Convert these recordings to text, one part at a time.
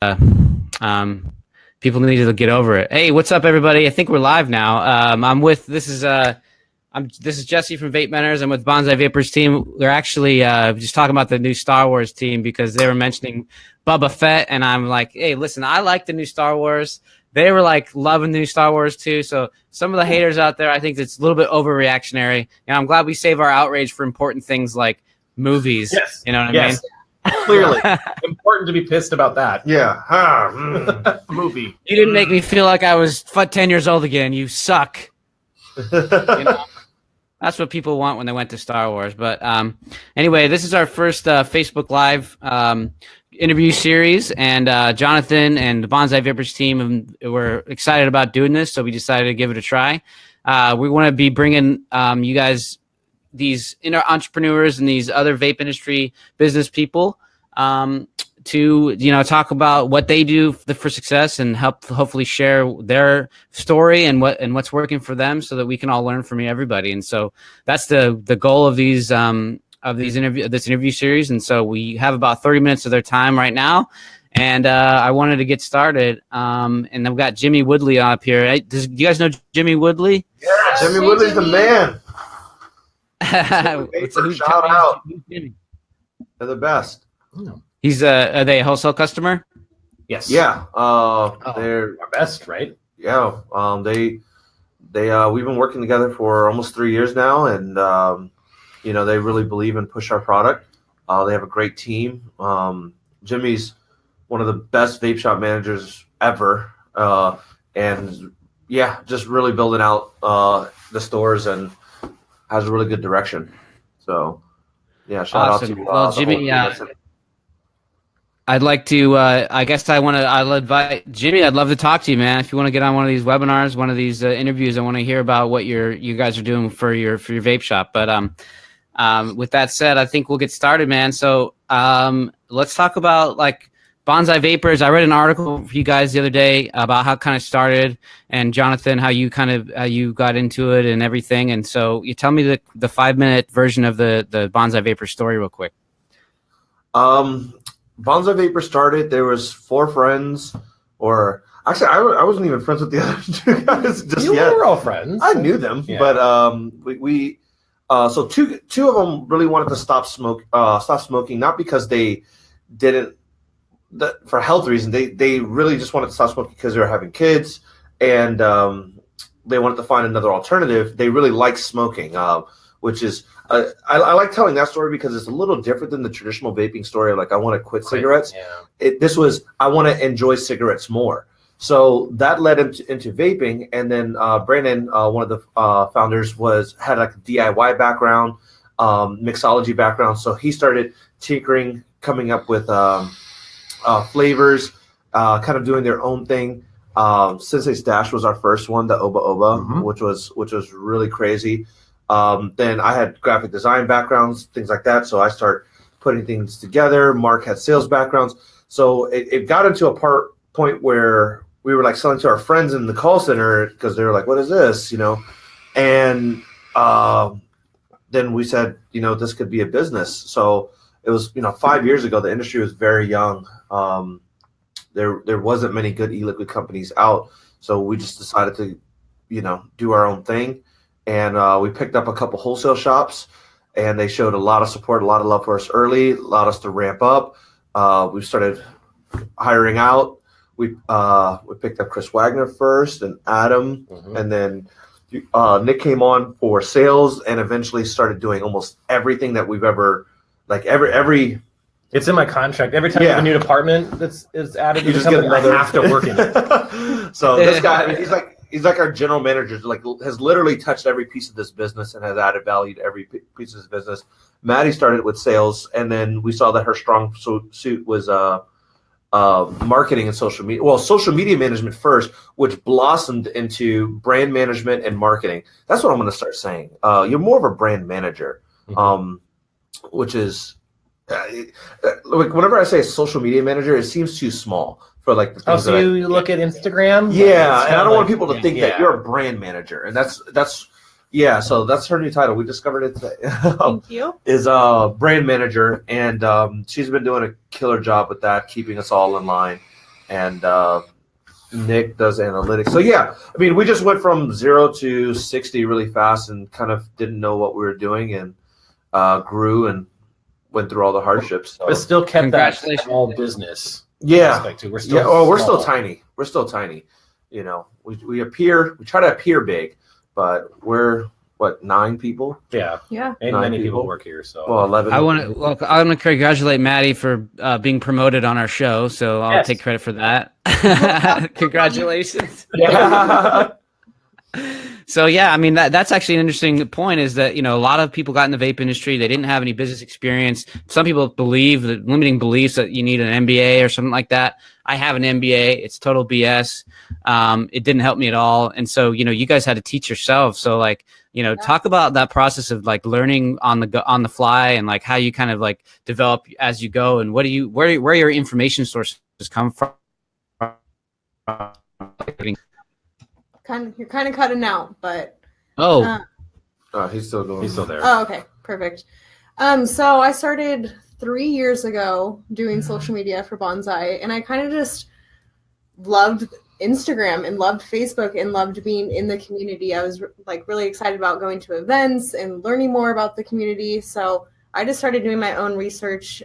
People need to get over it. Hey, what's up, everybody? I think we're live now. This is Jesse from Vape Mentors. I'm with Banzai Vapors team. We're actually just talking about the new Star Wars team because they were mentioning Boba Fett, and I'm like, hey, listen, I like the new Star Wars. They were like loving the new Star Wars too. So some of the haters out there, I think it's a little bit overreactionary. And I'm glad we save our outrage for important things like movies. Yes. You know what I mean? Clearly. Important to be pissed about that. Yeah. Movie. You didn't make me feel like I was 10 years old again. You suck. That's what people want when they went to Star Wars. But anyway, this is our first Facebook Live interview series. And Jonathan and the Banzai Vapors team were excited about doing this, so we decided to give it a try. We want to be bringing you guys these entrepreneurs and these other vape industry business people to talk about what they do for success and help hopefully share their story and what's working for them so that we can all learn from everybody. And so that's the goal of this interview series. And so we have about 30 minutes of their time right now. And I wanted to get started. And I've got Jimmy Woodley up here. Do you guys know Jimmy Woodley? Yeah, Jimmy Woodley's the man. Shout out. They're the best. He's are they a wholesale customer? Yes. Yeah. They're our best, right? Yeah. They we've been working together for almost 3 years now, and they really believe and push our product. They have a great team. Jimmy's one of the best vape shop managers ever, and yeah, just really building out the stores and has a really good direction. So, yeah, shout out to well, Jimmy. I'd like to. I'll invite Jimmy. I'd love to talk to you, man. If you want to get on one of these webinars, one of these interviews, I want to hear about what you guys are doing for your vape shop. But with that said, I think we'll get started, man. So let's talk about like Banzai Vapors. I read an article for you guys the other day about how it kind of started, and Jonathan, how you got into it and everything. And so you tell me the 5-minute version of the Banzai Vapors story real quick. Banzai Vapors started. There was 4 friends, or actually, I wasn't even friends with the other 2 guys just you yet. We were all friends. I knew them, yeah. But so two of them really wanted to stop smoking, not because they didn't. For health reasons, they really just wanted to stop smoking because they were having kids, and they wanted to find another alternative. They really like smoking, which is I like telling that story because it's a little different than the traditional vaping story. Like, I want to quit cigarettes. Yeah. This was, I want to enjoy cigarettes more. So that led into vaping, and then Brandon, one of the founders, had like a DIY background, mixology background. So he started tinkering, coming up with flavors, kind of doing their own thing. Sensei Stash was our first one, the Oba Oba, mm-hmm. which was really crazy. Then I had graphic design backgrounds, things like that. So I start putting things together. Mark had sales backgrounds. So it got into a point where we were like selling to our friends in the call center because they were like, what is this? And then we said, this could be a business. So it was, 5 years ago, the industry was very young. There wasn't many good e-liquid companies out. So we just decided to, do our own thing. And we picked up a couple wholesale shops, and they showed a lot of support, a lot of love for us early, allowed us to ramp up. We started hiring out. We picked up Chris Wagner first, and Adam, mm-hmm. and then Nick came on for sales, and eventually started doing almost everything that we've ever, like every. It's in my contract. Every time you have a new department that's added, you just get another. I have to work in it. So this guy, he's like our general manager. Like, has literally touched every piece of this business and has added value to every piece of this business. Maddie started with sales, and then we saw that her strong suit was marketing and social media. Well, social media management first, which blossomed into brand management and marketing. That's what I'm going to start saying. You're more of a brand manager, mm-hmm. Which is. Whenever I say social media manager, it seems too small for like the things. So you look at Instagram? Yeah, and I don't want people to think that you're a brand manager, and that's so that's her new title. We discovered it today. Thank you. Is brand manager, and she's been doing a killer job with that, keeping us all in line. and Nick does analytics. So yeah, I mean, we just went from 0 to 60 really fast, and kind of didn't know what we were doing, and grew and went through all the hardships. So. But still kept that small business. Yeah, we're still we're still tiny. We're still tiny. You know, we try to appear big, but we're 9 people. Yeah. And many people work here. So 11. I want to congratulate Maddie for being promoted on our show. So I'll take credit for that. Congratulations. Yeah. So yeah, I mean that's actually an interesting point. Is that a lot of people got in the vape industry, they didn't have any business experience. Some people believe that limiting beliefs that you need an MBA or something like that. I have an MBA. It's total BS. It didn't help me at all. And so you guys had to teach yourselves. So talk about that process of learning on the fly, and how you kind of develop as you go, and where your information sources come from. You're kind of cutting out, but he's still going. He's still there. Oh, okay, perfect. So I started 3 years ago doing social media for Banzai, and I kind of just loved Instagram and loved Facebook and loved being in the community. I was really excited about going to events and learning more about the community. So I just started doing my own research,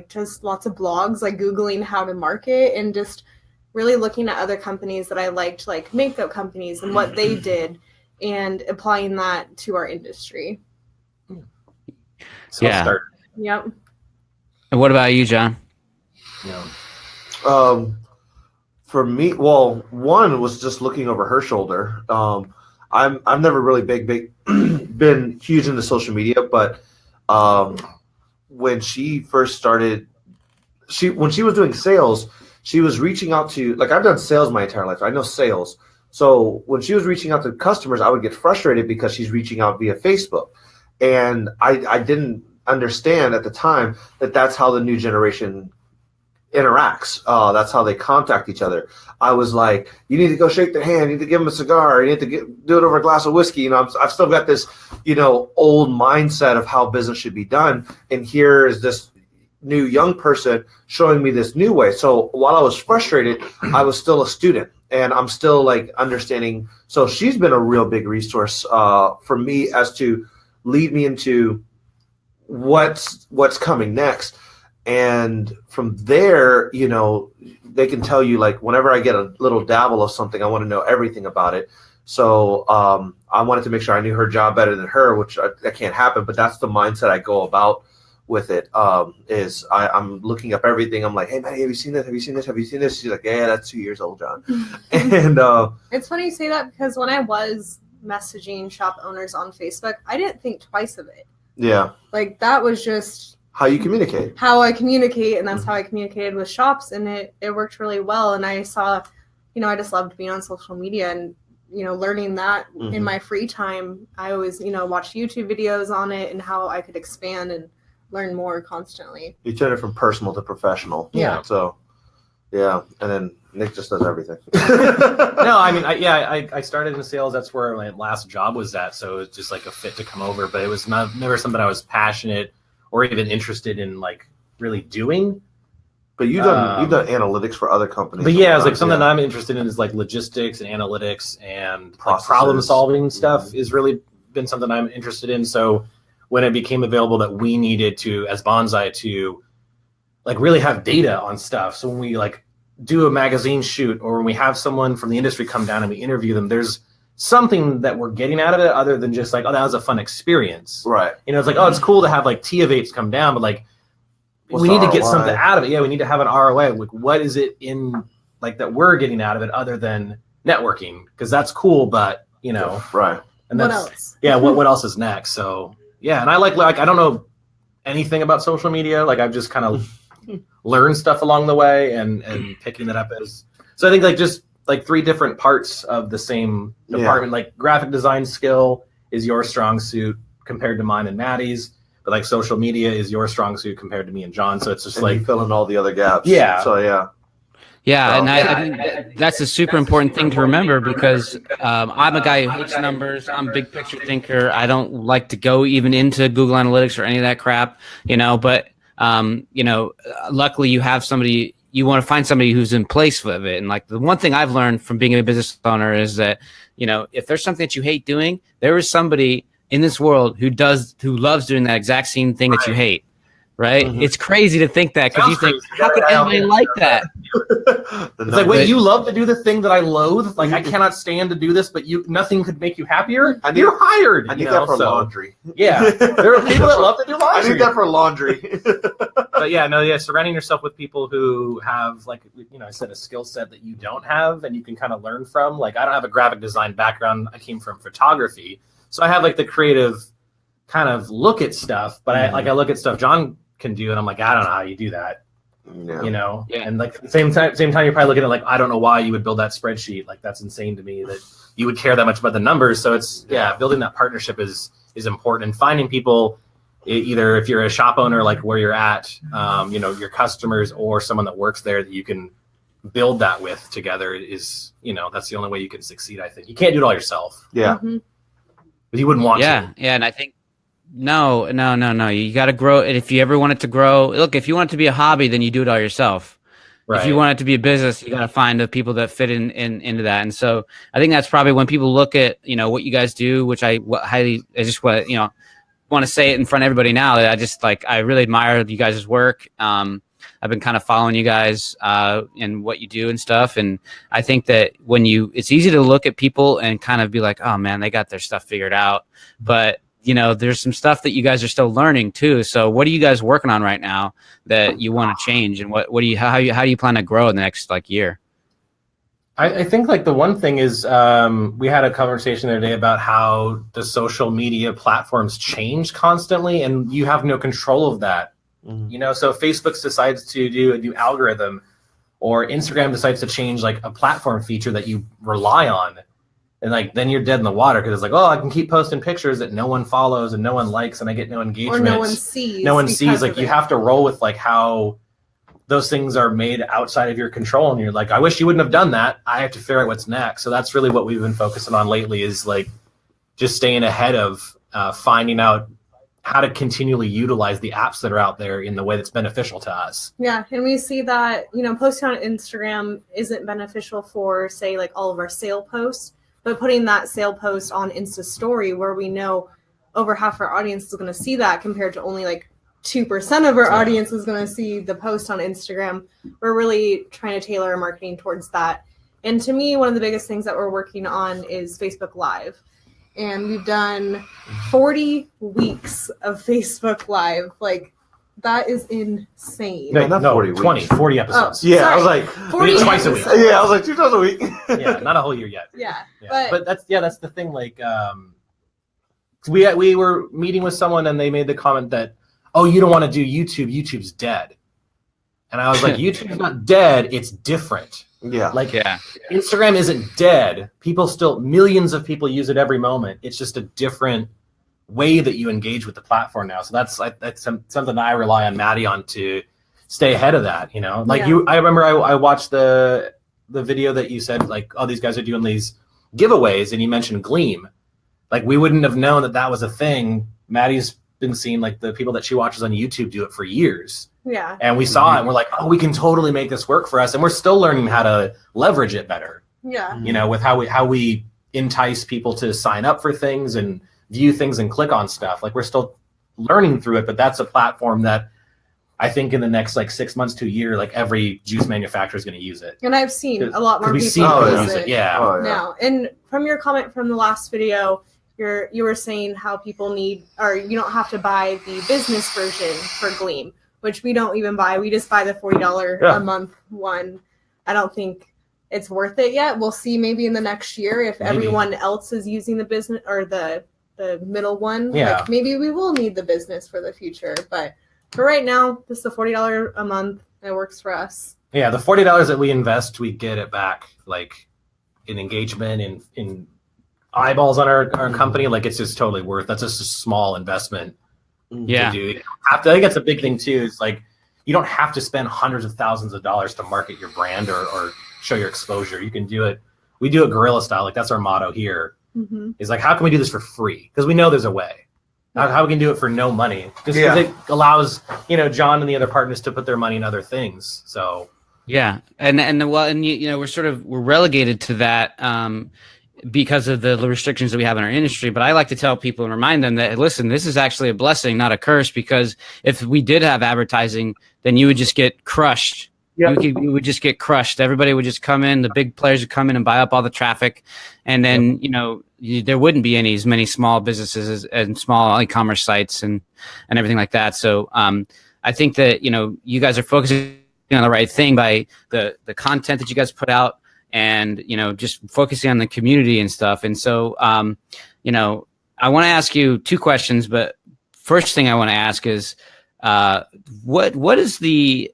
just lots of blogs, Googling how to market, and just really looking at other companies that I liked, like makeup companies and what they did, and applying that to our industry. So yeah. Yep. And what about you, John? Yeah. For me, well, one was just looking over her shoulder. I've never really been huge into social media, but when she first started, when she was doing sales, she was reaching out to, I've done sales my entire life. I know sales. So when she was reaching out to customers, I would get frustrated because she's reaching out via Facebook. And I didn't understand at the time that that's how the new generation interacts. That's how they contact each other. I was like, you need to go shake their hand. You need to give them a cigar. You need to do it over a glass of whiskey. I've still got this, old mindset of how business should be done. And here is this new young person showing me this new way. So while I was frustrated, I was still a student, and I'm still understanding. So she's been a real big resource for me as to lead me into what's coming next. And from there, they can tell you, whenever I get a little dabble of something, I want to know everything about it. So I wanted to make sure I knew her job better than her, which that can't happen. But that's the mindset I go about with it. I'm looking up everything. I'm like, hey, Maddie, have you seen this? Have you seen this? Have you seen this? She's like, yeah, that's 2 years old, John. And it's funny you say that, because when I was messaging shop owners on Facebook, I didn't think twice of it. Yeah. That was just how you communicate. How I communicate, and that's how I communicated with shops, and it worked really well. And I saw, I just loved being on social media and, learning that in my free time. I always, watched YouTube videos on it and how I could expand and learn more constantly. You turn it from personal to professional. Yeah. So, yeah. And then Nick just does everything. No, I mean, I started in sales. That's where my last job was at. So it was just a fit to come over, but it was never something I was passionate or even interested in really doing. But you've done analytics for other companies. But yeah, it's something I'm interested in is logistics and analytics and problem solving stuff is really been something I'm interested in. So when it became available that we needed to, as Banzai, to really have data on stuff. So when we do a magazine shoot, or when we have someone from the industry come down and we interview them, there's something that we're getting out of it other than just oh, that was a fun experience. Right. It's oh, it's cool to have Tia Vapes come down, but we need to get something out of it. Yeah, we need to have an ROI. What is it in that we're getting out of it other than networking? Because that's cool, but right. And what else? Yeah, what else is next? So yeah, and I I don't know anything about social media. I've just kind of learned stuff along the way and picking it up as. So I think just 3 different parts of the same department. Yeah. Graphic design skill is your strong suit compared to mine and Maddie's, but social media is your strong suit compared to me and John. So it's just you fill in all the other gaps. Yeah. So yeah. Yeah, and I think that's a super important thing to remember, because I'm a guy who hates numbers. I'm a big picture thinker. I don't like to go even into Google Analytics or any of that crap, but luckily you have somebody you want to find somebody who's in place of it. And like the one thing I've learned from being a business owner is that, you know, if there's something that you hate doing, there is somebody in this world who loves doing that exact same thing that you hate. Right? Mm-hmm. It's crazy to think that because you think, how could anybody like that? It's like, wait, you love to do the thing that I loathe? Like, I cannot stand to do this, but nothing could make you happier? You're hired. I need that for laundry. Yeah. There are people that love to do laundry. I need that for laundry. But surrounding yourself with people who have, like, you know, I said, a skill set that you don't have and you can kind of learn from. Like, I don't have a graphic design background. I came from photography. So I have, like, the creative kind of look at stuff, but I look at stuff John can do, and I'm like, I don't know how you do that. Yeah. You know? Yeah. And like same time you're probably looking at like, I don't know why you would build that spreadsheet. Like, that's insane to me that you would care that much about the numbers. So it's building that partnership is important, and finding people, either if you're a shop owner, like where you're at, you know, your customers or someone that works there that you can build that with together is, you know, that's the only way you can succeed. I think you can't do it all yourself. Yeah. Mm-hmm. But you wouldn't want to. Yeah. And I think, No. You got to grow. And if you ever want it to grow, look, if you want it to be a hobby, then you do it all yourself. Right. If you want it to be a business, you got to find the people that fit into that. And so I think that's probably when people look at, you know, what you guys do, which I just want to say it in front of everybody now that I really admire you guys' work. I've been kind of following you guys and what you do and stuff. And I think that it's easy to look at people and kind of be like, oh man, they got their stuff figured out. But you know, there's some stuff that you guys are still learning too. So what are you guys working on right now that you want to change, and how do you plan to grow in the next like year? I think like the one thing is we had a conversation the other day about how the social media platforms change constantly, and you have no control of that. Mm-hmm. You know, so if Facebook decides to do a new algorithm, or Instagram decides to change like a platform feature that you rely on, and like then you're dead in the water, because it's like, oh, I can keep posting pictures that no one follows and no one likes, and I get no engagement. Or no one sees. No one sees. Like, you have to roll with like how those things are made outside of your control, and you're like, I wish you wouldn't have done that. I have to figure out what's next. So that's really what we've been focusing on lately, is like just staying ahead of finding out how to continually utilize the apps that are out there in the way that's beneficial to us. Yeah, and we see that, you know, posting on Instagram isn't beneficial for, say, like all of our sale posts. But putting that sale post on Insta Story, where we know over half our audience is going to see that, compared to only like 2% of our audience is going to see the post on Instagram, we're really trying to tailor our marketing towards that. And to me, one of the biggest things that we're working on is Facebook Live. And we've done 40 weeks of Facebook Live. Like, that is insane. No, not 40 weeks. 40 episodes. Oh, yeah, I was like, 40 twice a week. Yeah, I was like 2 times a week. Yeah, not a whole year yet. Yeah. But that's the thing. Like, we were meeting with someone, and they made the comment that, oh, you don't want to do YouTube. YouTube's dead. And I was like, YouTube's not dead. It's different. Yeah. Like, Instagram isn't dead. Millions of people use it every moment. It's just a different way that you engage with the platform now. So that's something I rely on Maddie on to stay ahead of that, you know. Like, I remember I watched the video that you said, like, oh, these guys are doing these giveaways, and you mentioned Gleam. Like, we wouldn't have known that was a thing. Maddie's been seeing like the people that she watches on YouTube do it for years. Yeah. And we saw it, and we're like, oh, we can totally make this work for us, and we're still learning how to leverage it better. Yeah. You know, with how we entice people to sign up for things and view things and click on stuff. Like, we're still learning through it, but that's a platform that I think in the next like 6 months to a year, like every juice manufacturer is going to use it. And I've seen a lot more people use it. Yeah. Now, and from your comment from the last video, you were saying how people need, or you don't have to buy the business version for Gleam, which we don't even buy. We just buy the $40 a month one. I don't think it's worth it yet. We'll see maybe in the next year if everyone else is using the business or the middle one. Yeah. Like, maybe we will need the business for the future. But for right now, just the $40 a month, it works for us. Yeah, the $40 that we invest, we get it back, like, in engagement, in eyeballs on our company. Like, it's just totally worth. That's just a small investment. Yeah. To do. I think that's a big thing too. Is like, you don't have to spend hundreds of thousands of dollars to market your brand or show your exposure. You can do it. We do it guerrilla style. Like, that's our motto here. Mm-hmm. Is like, how can we do this for free? Because we know there's a way. How we can do it for no money. Just because it allows, you know, John and the other partners to put their money in other things. So Yeah, and you know we're relegated to that because of the restrictions that we have in our industry. But I like to tell people and remind them that listen, this is actually a blessing, not a curse. Because if we did have advertising, then you would just get crushed. Yep. You would just get crushed. Everybody would just come in. The big players would come in and buy up all the traffic, and then you know there wouldn't be as many small businesses and small e-commerce sites and everything like that. So I think that you know you guys are focusing on the right thing by the content that you guys put out, and you know just focusing on the community and stuff. And so you know I want to ask you two questions, but first thing I want to ask is what is the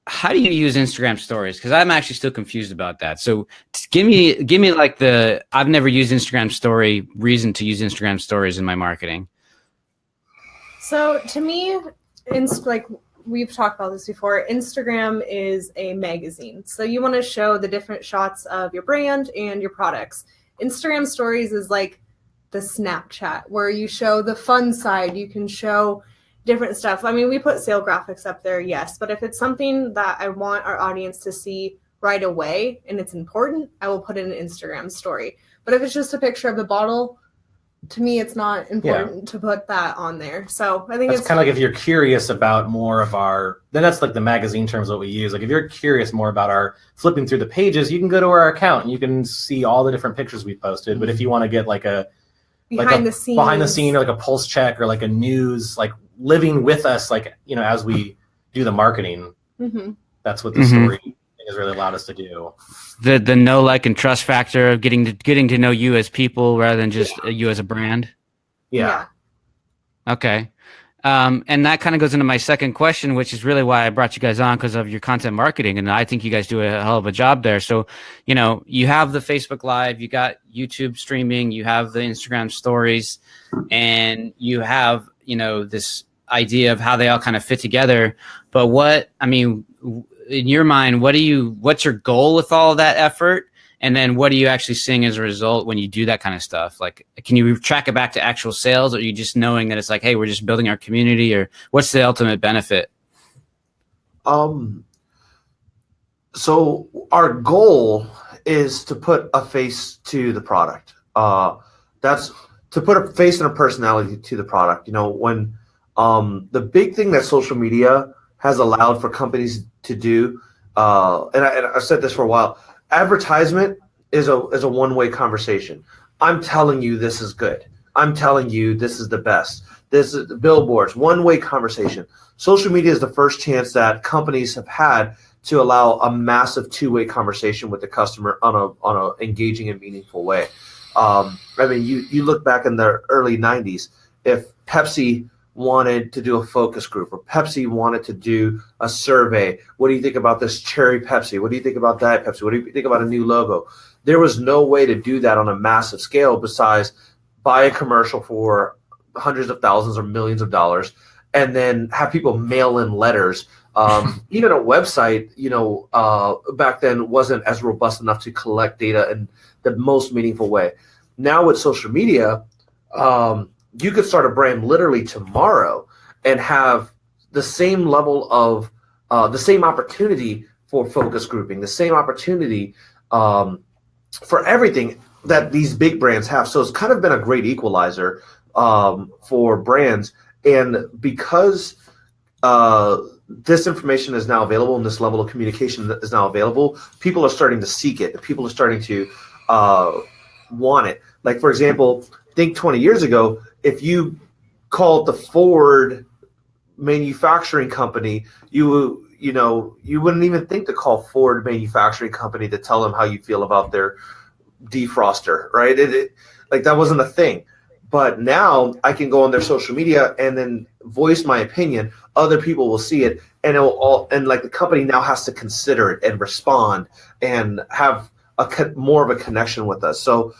how do you use Instagram stories? Because I'm actually still confused about that. So give me like the I've never used Instagram story reason to use Instagram stories in my marketing. So to me, like we've talked about this before, Instagram is a magazine. So you want to show the different shots of your brand and your products. Instagram stories is like the Snapchat where you show the fun side. You can show different stuff. I mean, we put sale graphics up there, yes, but if it's something that I want our audience to see right away and it's important, I will put in an Instagram story. But if it's just a picture of the bottle, to me, it's not important to put that on there. So I think it's kind of like if you're curious about more of then that's like the magazine terms that we use. Like if you're curious more about our flipping through the pages, you can go to our account and you can see all the different pictures we posted. But if you want to get like a behind the scene or like a pulse check or like a news, like living with us, like, you know, as we do the marketing, that's what the story thing has really allowed us to do. The know, like, and trust factor of getting to know you as people rather than just you as a brand. Yeah. Okay. And that kind of goes into my second question, which is really why I brought you guys on, because of your content marketing. And I think you guys do a hell of a job there. So, you know, you have the Facebook Live, you got YouTube streaming, you have the Instagram stories, and you have, you know, this idea of how they all kind of fit together. But in your mind, what's your goal with all of that effort? And then what are you actually seeing as a result when you do that kind of stuff? Like, can you track it back to actual sales, or are you just knowing that it's like, hey, we're just building our community, or what's the ultimate benefit? So our goal is to put a face to the product. That's to put a face and a personality to the product. You know, when the big thing that social media has allowed for companies to do, and I've said this for a while, advertisement is a one-way conversation. I'm telling you this is good. I'm telling you this is the best. This is the billboards, one-way conversation. Social media is the first chance that companies have had to allow a massive two-way conversation with the customer on a engaging and meaningful way. I mean, you look back in the early 90s, if Pepsi wanted to do a focus group, or Pepsi wanted to do a survey, what do you think about this cherry Pepsi? What do you think about that Pepsi? What do you think about a new logo? There was no way to do that on a massive scale besides buy a commercial for hundreds of thousands or millions of dollars and then have people mail in letters. Even a website, you know, back then wasn't as robust enough to collect data in the most meaningful way. Now with social media, you could start a brand literally tomorrow and have the same level of the same opportunity for focus grouping, the same opportunity for everything that these big brands have. So it's kind of been a great equalizer for brands. And because this information is now available and this level of communication is now available, people are starting to seek it. People are starting to want it. Like, for example, think 20 years ago, if you called the Ford manufacturing company, you wouldn't even think to call Ford manufacturing company to tell them how you feel about their defroster, right? Like that wasn't a thing. But now I can go on their social media and then voice my opinion. Other people will see it, and the company now has to consider it and respond and have more of a connection with us. So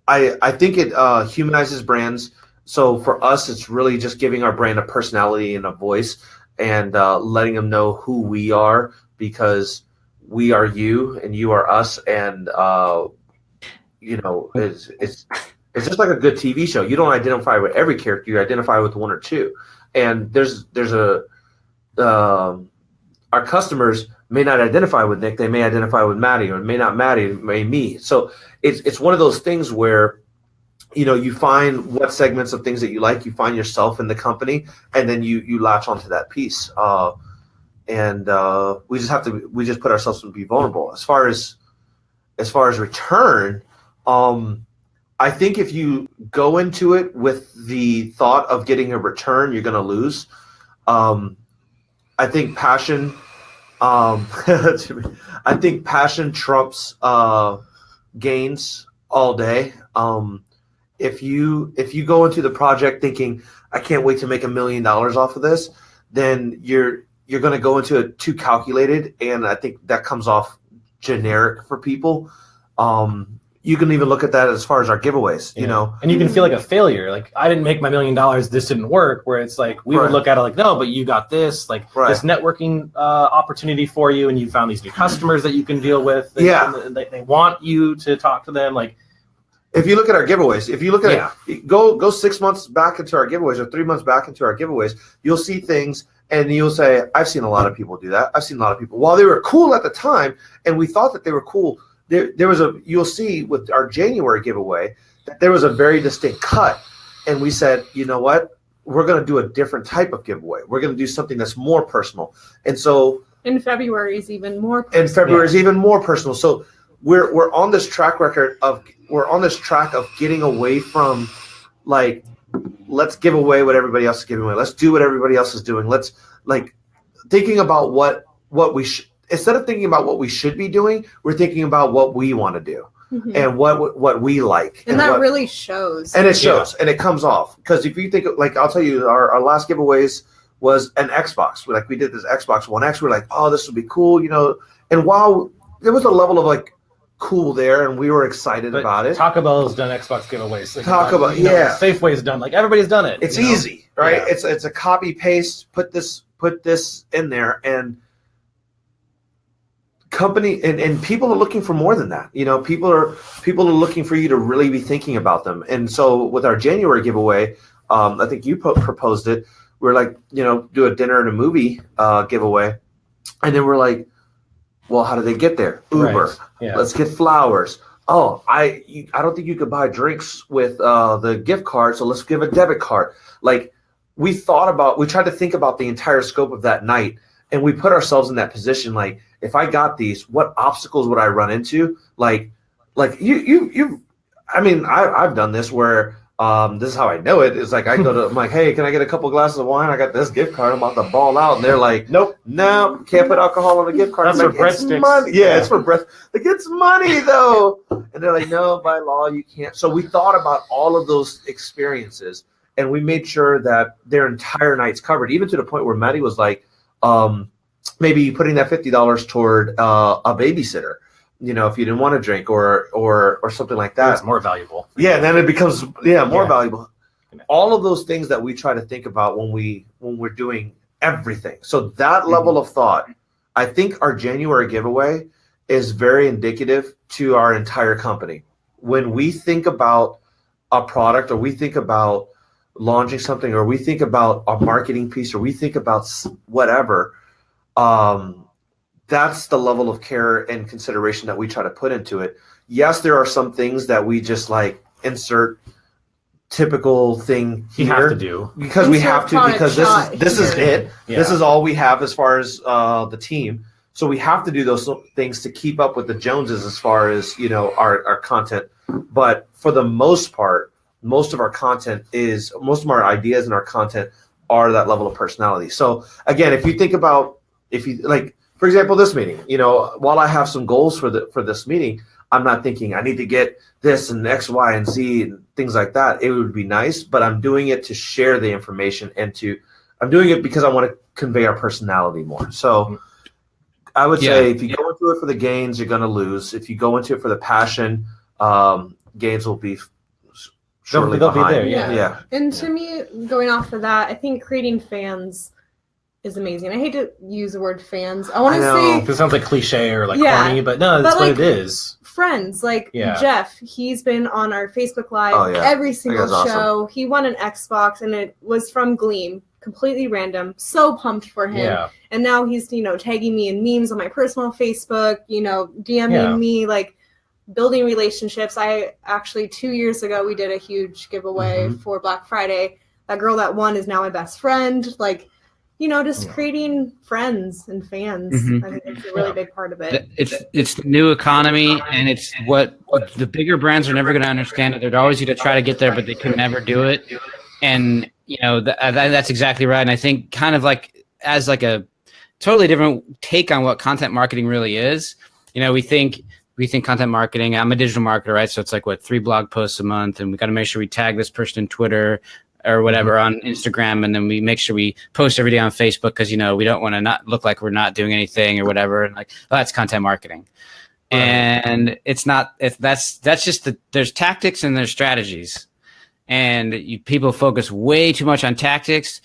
I think it humanizes brands. So for us, it's really just giving our brand a personality and a voice, and letting them know who we are, because we are you and you are us. And it's just like a good TV show. You don't identify with every character; you identify with one or two. And there's our customers may not identify with Nick. They may identify with Maddie, or may not Maddie, may me. So it's one of those things where, you know, you find what segments of things that you like, you find yourself in the company, and then you latch onto that piece. And we just put ourselves to be vulnerable. As far as return, I think if you go into it with the thought of getting a return, you're going to lose. I think passion. I think passion trumps gains all day. If you go into the project thinking, I can't wait to make $1 million off of this, then you're going to go into it too calculated, and I think that comes off generic for people. You can even look at that as far as our giveaways, you know. And you can feel like a failure. Like, I didn't make my $1 million. This didn't work. Where it's like, we would look at it like, no, but you got this, like this networking opportunity for you. And you found these new customers that you can deal with. And they want you to talk to them. Like, if you look at our giveaways, if you look at it, go 6 months back into our giveaways, or 3 months back into our giveaways, you'll see things and you'll say, I've seen a lot of people do that. I've seen a lot of people, while they were cool at the time and we thought that they were cool, you'll see with our January giveaway that there was a very distinct cut, and we said, you know what, we're going to do a different type of giveaway. We're going to do something that's more personal. And so in February is even more personal. So we're on this track of getting away from, like, let's give away what everybody else is giving away. Let's do what everybody else is doing. Let's, like, thinking about what we instead of thinking about what we should be doing, we're thinking about what we want to do and what we like. And that really shows. And it shows, and it comes off. Because if you think, like, I'll tell you, our last giveaways was an Xbox. We did this Xbox One X. We're like, oh, this would be cool, you know. And while there was a level of, like, cool there, and we were excited about it. Taco Bell's done Xbox giveaways. Like, Safeway's done. Like, everybody's done it. It's easy, right? Yeah. It's a copy paste. Put this in there, and company and people are looking for more than that. You know, people are looking for you to really be thinking about them. And so with our January giveaway, I think you proposed it. We're like, you know, do a dinner and a movie giveaway, and then we're like, well, how do they get there? Uber. Right. Yeah. Let's get flowers. Oh, I don't think you could buy drinks with the gift card, so let's give a debit card. Like, we tried to think about the entire scope of that night, and we put ourselves in that position. Like, if I got these, what obstacles would I run into? Like you. I mean, I've done this where this is how I know it. It's like I'm like, hey, can I get a couple glasses of wine? I got this gift card. I'm about to ball out, and they're like, nope, no, can't put alcohol on the gift card. That's for breadsticks. Money. Yeah, it's for breath. Like, it's money though, and they're like, no, by law you can't. So we thought about all of those experiences, and we made sure that their entire night's covered, even to the point where Maddie was like, maybe putting that $50 toward a babysitter, you know, if you didn't want to drink or something like that. It's more valuable. Yeah, and then it becomes more valuable. All of those things that we try to think about when we're doing everything. So that level of thought, I think our January giveaway is very indicative to our entire company. When we think about a product, or we think about launching something, or we think about a marketing piece, or we think about whatever, that's the level of care and consideration that we try to put into it. Yes, there are some things that we just like insert typical thing here. You have to do. Because we have to, because this is it. Yeah. This is all we have as far as the team. So we have to do those things to keep up with the Joneses as far as, you know, our content. But for the most part, most of our ideas and our content are that level of personality. So again, if you think about, for example, this meeting, you know, while I have some goals for this meeting, I'm not thinking I need to get this and X, Y, and Z and things like that. It would be nice, but I'm doing it to share the information I'm doing it because I want to convey our personality more. So I would say if you go into it for the gains, you're going to lose. If you go into it for the passion, gains will be shortly behind. They'll be there. Yeah. And to me, going off of that, I think creating fans is amazing. I hate to use the word fans. I want to say it sounds like cliche or like corny, but no, that's what it is. Friends, like Jeff, he's been on our Facebook Live every single show. Awesome. He won an Xbox, and it was from Gleam. completely random. So pumped for him. Yeah. And now he's, tagging me in memes on my personal Facebook, DMing me, like building relationships. I actually 2 years ago, we did a huge giveaway for Black Friday. That girl that won is now my best friend. Like, just creating friends and fans. I think it's a really big part of it. It's the new economy, and it's what the bigger brands are never going to understand. It. They're always going to try to get there, but they can never do it. And that's exactly right. And I think kind of like as like a totally different take on what content marketing really is. We think content marketing. I'm a digital marketer, right? So it's like 3 blog posts a month, and we got to make sure we tag this person in Twitter or whatever on Instagram, and then we make sure we post every day on Facebook because we don't want to not look like we're not doing anything or whatever. And that's content marketing, and it's not. That's just there's tactics and there's strategies, and people focus way too much on tactics.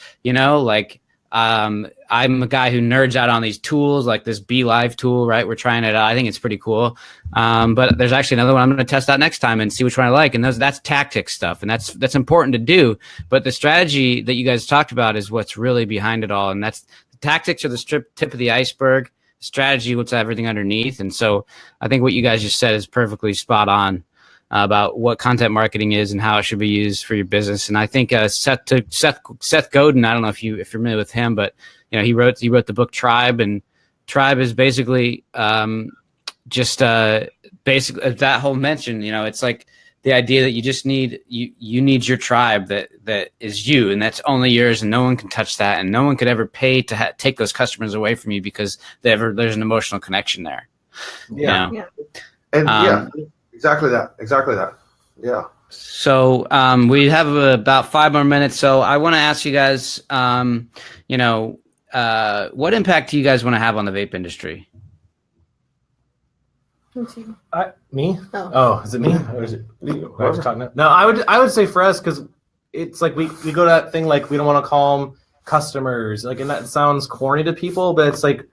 I'm a guy who nerds out on these tools, like this Be Live tool, right? We're trying it out. I think it's pretty cool. But there's actually another one I'm going to test out next time and see which one I like. And that's tactics stuff. And that's important to do. But the strategy that you guys talked about is what's really behind it all. And that's the tactics are the tip of the iceberg. Strategy, what's everything underneath. And so I think what you guys just said is perfectly spot on about what content marketing is and how it should be used for your business. And I think Seth Godin, I don't know if you're familiar with him, but he wrote the book Tribe, and Tribe is basically basically that whole mention. It's like the idea that you just need you need your tribe that is you, and that's only yours, and no one can touch that, and no one could ever pay to take those customers away from you because there's an emotional connection there. Yeah, and exactly that. Yeah. So we have about 5 more minutes. So I want to ask you guys, what impact do you guys want to have on the vape industry? Me? Oh, is it me? Or is it? No, I would say for us, because it's like we go to that thing like we don't want to call them customers, and that sounds corny to people, but it's like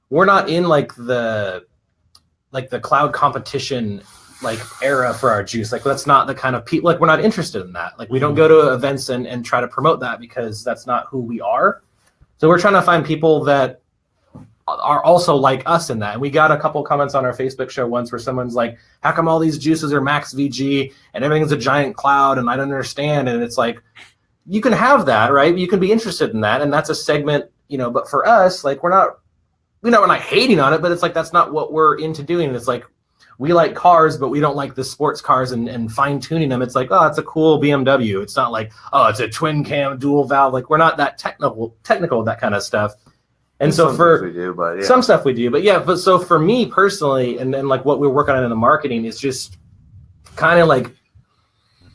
we're not in the cloud competition era for our juice. That's not the kind of people, we're not interested in that. We don't go to events and try to promote that because that's not who we are. So we're trying to find people that are also like us in that. And we got a couple comments on our Facebook show once where someone's like, how come all these juices are max VG and everything's a giant cloud and I don't understand? And it's like, you can have that, right? You can be interested in that. And that's a segment, but for us, we're not hating on it, but it's that's not what we're into doing. It's we like cars, but we don't like the sports cars and fine tuning them. It's it's a cool BMW. It's not it's a twin cam dual valve. We're not that technical, that kind of stuff. And so some stuff we do, but so for me personally, and then what we're working on in the marketing is just kind of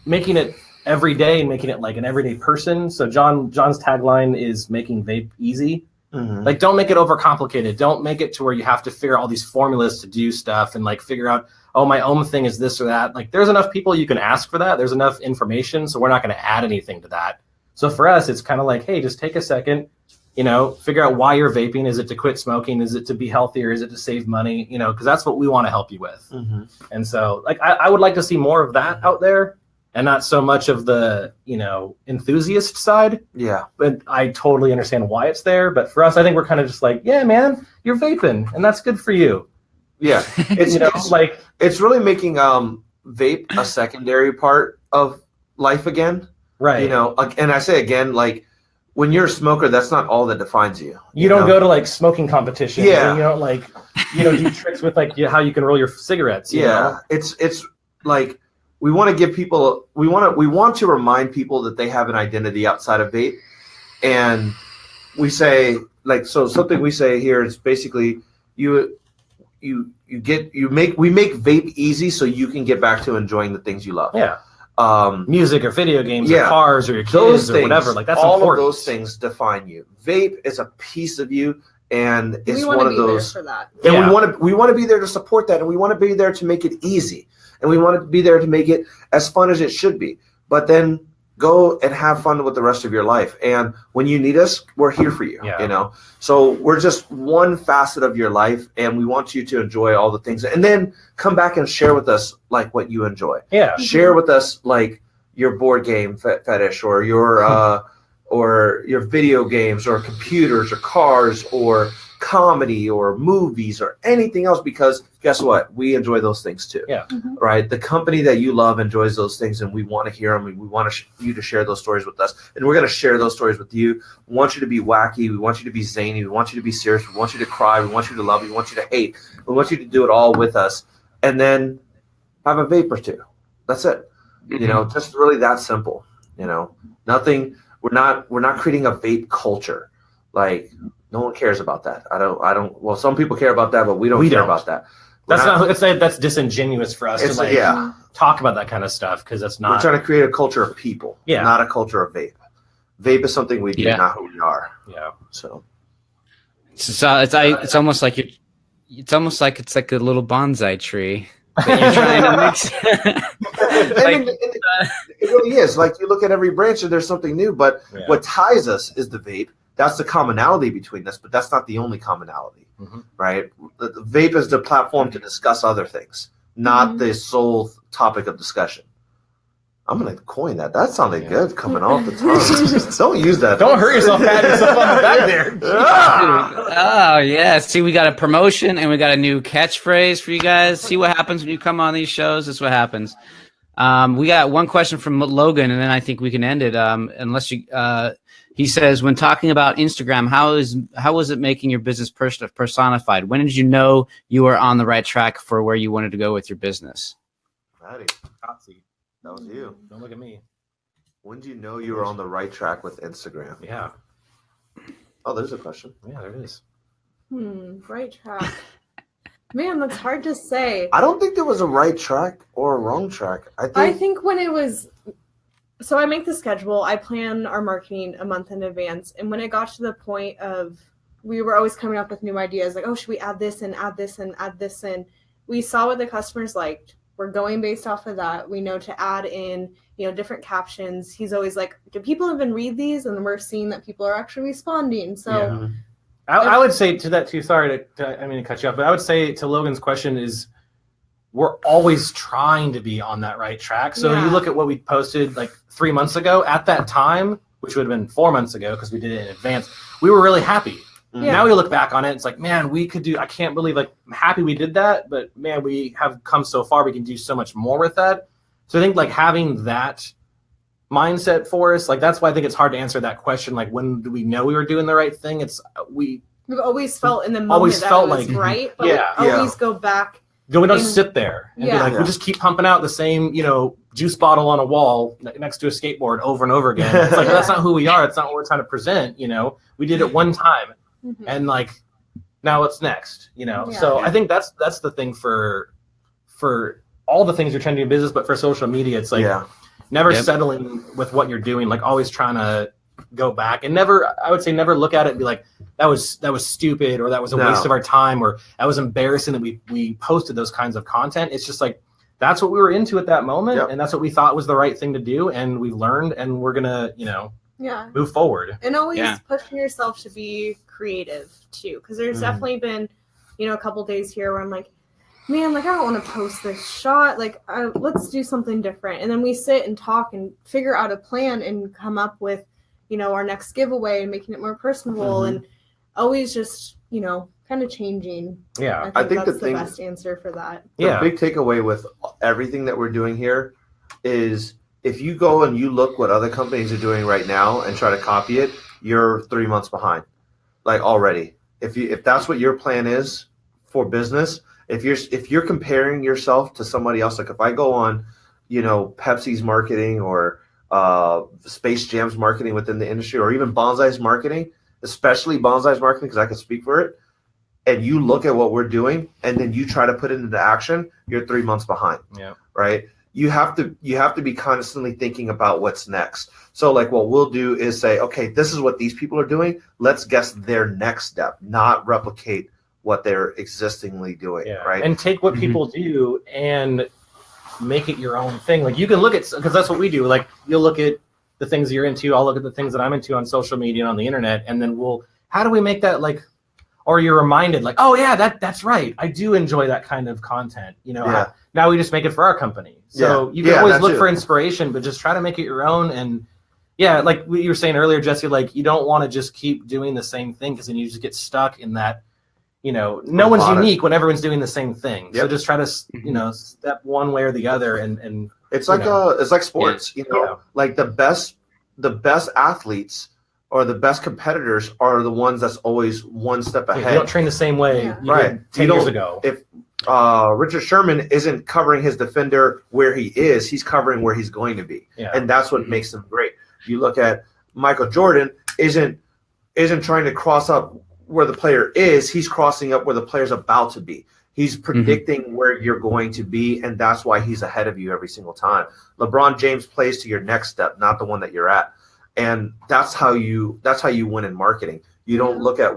making it every day and making it an everyday person. So John's tagline is making vape easy. Mm-hmm. Don't make it overcomplicated. Don't make it to where you have to figure out all these formulas to do stuff and figure out, my own thing is this or that. There's enough people you can ask for that. There's enough information, so we're not going to add anything to that. So for us, it's kind of hey, just take a second, figure out why you're vaping. Is it to quit smoking? Is it to be healthier? Is it to save money? Because that's what we want to help you with. Mm-hmm. And so I would like to see more of that out there. And not so much of the, enthusiast side. Yeah. But I totally understand why it's there. But for us, I think we're kind of just yeah, man, you're vaping, and that's good for you. Yeah. It's it's really making vape a secondary part of life again. Right. And I say again, when you're a smoker, that's not all that defines you. You don't go to smoking competitions. Yeah. And you don't do tricks with how you can roll your cigarettes. You know? It's we want to give people, we want to remind people that they have an identity outside of vape. And we say, so something we say here is basically we make vape easy so you can get back to enjoying the things you love. Yeah. Music or video games or cars or your kids or whatever. That's all important. Of those things define you. Vape is a piece of you. And it's one of those. For that. And we want to be there to support that, and we want to be there to make it easy. And we want to be there to make it as fun as it should be. But then go and have fun with the rest of your life. And when you need us, we're here for you. Yeah. So we're just one facet of your life, and we want you to enjoy all the things. And then come back and share with us what you enjoy. Yeah. Share with us your board game fetish or your or your video games or computers or cars or comedy or movies or anything else, because guess what? We enjoy those things too. Yeah. Right? The company that you love enjoys those things, and we want to hear them, and we want you to share those stories with us, and we're going to share those stories with you. We want you to be wacky. We want you to be zany. We want you to be serious. We want you to cry. We want you to love. We want you to hate. We want you to do it all with us, and then have a vape or two. That's it. Just really that simple. Nothing. We're not creating a vape culture. Like, no one cares about that. I don't. Well, some people care about that, but we don't care about that. That's disingenuous for us to talk about that kind of stuff, because that's not. We're trying to create a culture of people, not a culture of vape. Vape is something we do, not who we are. Yeah. So it's almost like it's like a little bonsai tree that you're trying to mix. It really is. Like, you look at every branch and there's something new, but what ties us is the vape. That's the commonality between us, but that's not the only commonality, right? The vape is the platform to discuss other things, not the sole topic of discussion. I'm going to coin that. That sounded good coming off the tongue. Don't use that. Don't hurt yourself patting yourself on the back there. Oh, yeah. See, we got a promotion and we got a new catchphrase for you guys. See what happens when you come on these shows. This is what happens. We got one question from Logan, and then I think we can end it. Unless you, he says, when talking about Instagram, how was it making your business personified? When did you know you were on the right track for where you wanted to go with your business? That was you. Don't look at me. When did you know you were on the right track with Instagram? Yeah. Oh, there's a question. Yeah, there it is. Right track. Man, that's hard to say. I don't think there was a right track or a wrong track. I think when it was... So I make the schedule. I plan our marketing a month in advance. And when it got to the point of... We were always coming up with new ideas. Like, oh, should we add this and add this and add this in? We saw what the customers liked. We're going based off of that. We know to add in, different captions. He's always like, do people even read these? And we're seeing that people are actually responding. So I would say to that too, sorry to cut you off, but I would say to Logan's question is we're always trying to be on that right track. So you look at what we posted like 3 months ago at that time, which would have been 4 months ago because we did it in advance. We were really happy. Yeah. Now we look back on it, it's like, man, I can't believe, like, I'm happy we did that, but man, we have come so far, we can do so much more with that. So I think, like, having that mindset for us, like, that's why I think it's hard to answer that question, like, when do we know we were doing the right thing? We've always felt in the moment that it was right, but we always go back. We don't sit there and be like, we just keep pumping out the same, juice bottle on a wall next to a skateboard over and over again. It's like, that's not who we are. It's not what we're trying to present, We did it one time. And like, now what's next? So I think that's the thing for all the things you're trying to do in business, but for social media, it's like never settling with what you're doing, like always trying to go back and never look at it and be like, that was stupid, or that was a waste of our time, or that was embarrassing that we posted those kinds of content. It's just like, that's what we were into at that moment, and that's what we thought was the right thing to do, and we learned, and we're gonna move forward. And always pushing yourself to be creative too, because there's definitely been a couple days here where I'm like, man, like, I don't want to post this shot, like, let's do something different. And then we sit and talk and figure out a plan and come up with our next giveaway and making it more personable, and always just kind of changing. I think that's the best answer for that. The big takeaway with everything that we're doing here is, if you go and you look what other companies are doing right now and try to copy it, you're 3 months behind, like, already. If that's what your plan is for business, if you're comparing yourself to somebody else, like if I go on, Pepsi's marketing or Space Jam's marketing within the industry, or even Banzai's marketing, especially Banzai's marketing, because I can speak for it, and you look at what we're doing and then you try to put it into action, you're 3 months behind. Right? You have to be constantly thinking about what's next. So, like, what we'll do is say, okay, this is what these people are doing. Let's guess their next step, not replicate what they're existingly doing, right? And take what people do and make it your own thing. Like, you can look at, because that's what we do. Like, you'll look at the things you're into. I'll look at the things that I'm into on social media and on the internet, and then how do we make that, like, or you're reminded, like, oh yeah, that's right, I do enjoy that kind of content. Now we just make it for our company. So you can always look for inspiration, but just try to make it your own. And Yeah, like what you were saying earlier, Jesse, like you don't want to just keep doing the same thing because then you just get stuck in that, no one's unique when everyone's doing the same thing. Yep. So just try to, step one way or the other and it's like sports, like the best athletes or the best competitors are the ones that's always one step ahead. You don't train the same way you did 10 years ago. If Richard Sherman isn't covering his defender where he is, he's covering where he's going to be. Yeah. And that's what makes him great. You look at Michael Jordan isn't trying to cross up where the player is, he's crossing up where the player's about to be. He's predicting where you're going to be, and that's why he's ahead of you every single time. LeBron James plays to your next step, not the one that you're at. And that's how you win in marketing. You don't look at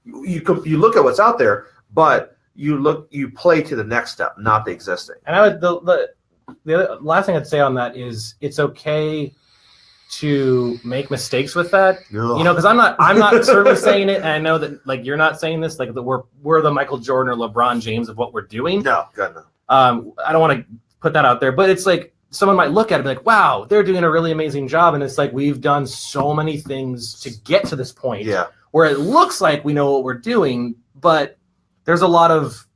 you look at what's out there, but you play to the next step, not the existing. And the last thing I'd say on that is it's okay to make mistakes with that, because I'm not certainly saying it, and I know that like you're not saying this, like that we're the Michael Jordan or LeBron James of what we're doing. No, God no. I don't want to put that out there, but it's like someone might look at it and be like, wow, they're doing a really amazing job, and it's like we've done so many things to get to this point, where it looks like we know what we're doing, but there's a lot of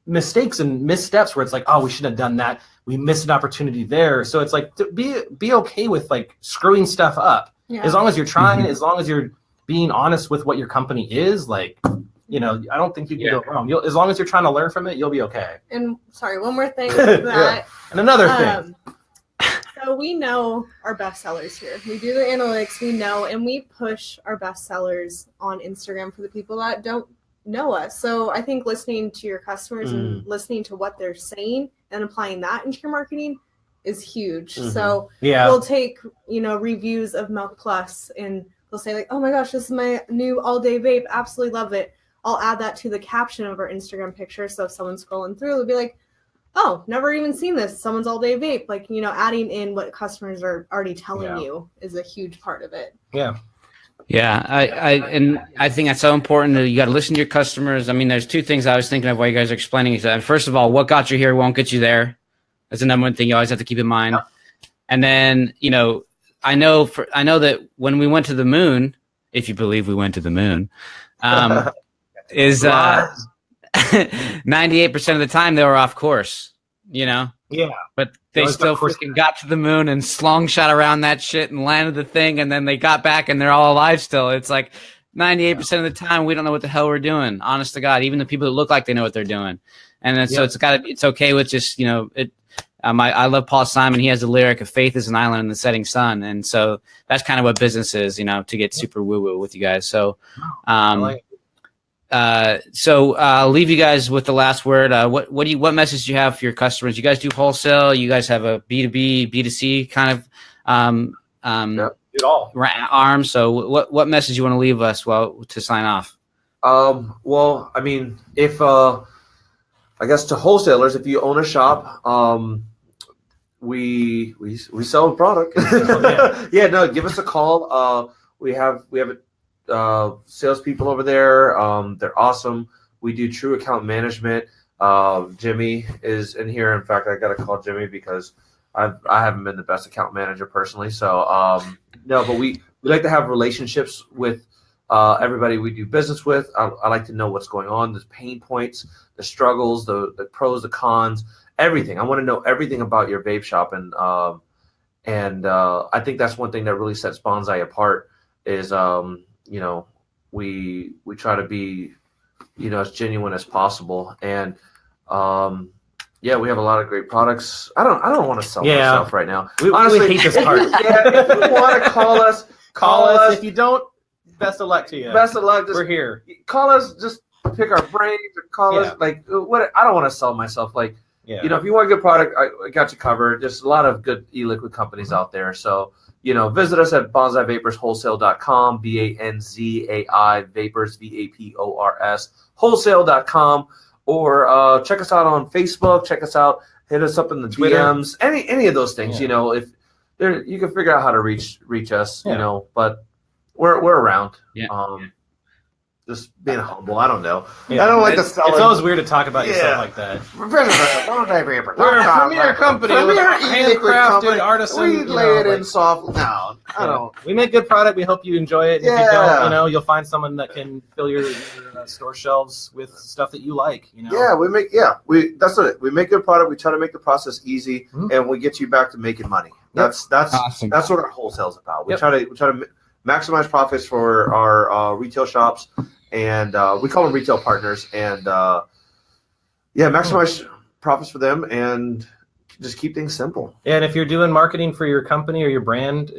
mistakes and missteps where it's like, oh, we should have done that. We missed an opportunity there. So it's like to be okay with like screwing stuff up. Yeah. As long as you're trying, as long as you're being honest with what your company is, like, I don't think you can go wrong. As long as you're trying to learn from it, you'll be okay. And sorry, one more thing with that. And another thing. So we know our best sellers here. We do the analytics, we know, and we push our best sellers on Instagram for the people that don't know us. So I think listening to your customers and listening to what they're saying and applying that into your marketing is huge. So we'll take, reviews of Milk Plus and they'll say like, oh my gosh, this is my new all day vape. Absolutely love it. I'll add that to the caption of our Instagram picture. So if someone's scrolling through, they'll be like, oh, never even seen this. Someone's all day vape. Like, adding in what customers are already telling you is a huge part of it. Yeah. Yeah, I think that's so important. You got to listen to your customers. I mean, there's two things I was thinking of while you guys are explaining. First of all, what got you here won't get you there. That's the number one thing you always have to keep in mind. Yeah. And then, I know that when we went to the moon, if you believe we went to the moon, is 98% of the time they were off course. Yeah. But they still freaking got to the moon and slingshot around that shit and landed the thing, and then they got back and they're all alive still. It's like 98% of the time we don't know what the hell we're doing. Honest to God, even the people that look like they know what they're doing. And then, so it's okay with just I love Paul Simon. He has a lyric of "Faith is an island in the setting sun," and so that's kind of what business is. To get super woo woo with you guys. So, I'll leave you guys with the last word. What message do you have for your customers? You guys do wholesale. You guys have a B2B, B2C kind of it all arm. So what message you want to leave us to sign off? Well, I mean, if I guess to wholesalers, if you own a shop, we sell a product. Give us a call. We have salespeople over there. They're awesome. We do true account management. Jimmy is in here. In fact, I got to call Jimmy because I haven't been the best account manager personally. So but we like to have relationships with everybody we do business with. I like to know what's going on, the pain points, the struggles, the pros, the cons, everything. I want to know everything about your vape shop, and I think that's one thing that really sets Banzai apart is we try to be as genuine as possible, and we have a lot of great products. I don't want to sell myself right now. Honestly, we hate this part. If you want to call us. If you don't, best of luck to you. Best of luck. We're here. Call us. Just pick our brains or call us. Like what? I don't want to sell myself. Like if you want a good product, I got you covered. There's a lot of good e-liquid companies out there. So visit us at banzaivaporswholesale.com. BANZAI Vapors VAPORS wholesale.com, or check us out on Facebook. Check us out. Hit us up in the Twitter. DMs. Any of those things. If there, you can figure out how to reach us. But we're around. Yeah. All right. Well, Well, I just being humble. I don't know. Yeah. I don't like to sell. It's always weird to talk about yourself like that. We're a premier company with handcrafted artisan. We lay it in soft. No, I don't. We make good product. We hope you enjoy it. And if you don't, you'll find someone that can fill your store shelves with stuff that you like. Yeah, that's it. We make good product. We try to make the process easy, and we get you back to making money. That's awesome. That's what our wholesale is about. We try to maximize profits for our retail shops, and we call them retail partners, and maximize profits for them, and just keep things simple. Yeah, and if you're doing marketing for your company or your brand,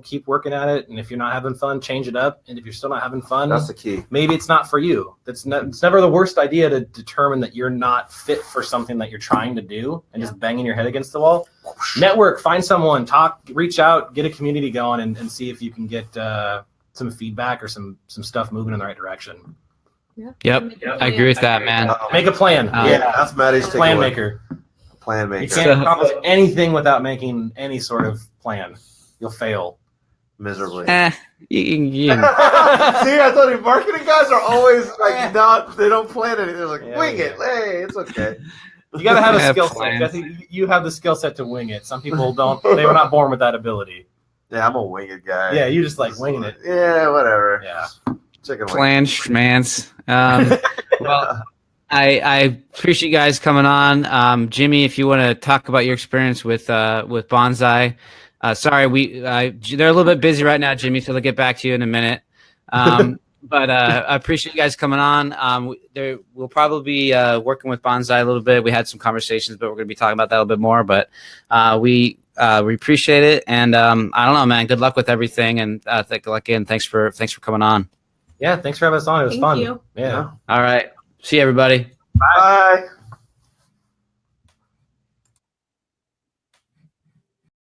keep working at it. And if you're not having fun, change it up. And if you're still not having fun, that's the key. Maybe it's not for you. It's never the worst idea to determine that you're not fit for something that you're trying to do and just banging your head against the wall. Network, find someone, talk, reach out, get a community going, and see if you can get some feedback or some stuff moving in the right direction. Yep. I agree with that, man. Make a plan. That's Maddie's plan maker. Plan maker. You can't accomplish anything without making any sort of plan. You'll fail miserably. See, I told you, marketing guys are always they don't plan anything. They're like, wing it. Hey, it's okay. You got to have a skill set. I think you have the skill set to wing it. Some people don't. They were not born with that ability. Yeah, I'm a wing it guy. Yeah, you just like winging it. Yeah, whatever. Yeah. Chicken wing. Plan schmance. Well, I appreciate you guys coming on. Jimmy, if you want to talk about your experience with Banzai. Sorry, they're a little bit busy right now, Jimmy, so they'll get back to you in a minute. But I appreciate you guys coming on. We'll probably be working with Banzai a little bit. We had some conversations, but we're going to be talking about that a little bit more. But we appreciate it, and I don't know, man. Good luck with everything, and again, thanks for coming on. Yeah, thanks for having us on. It was fun. Thank you. Yeah. All right. See you, everybody. Bye.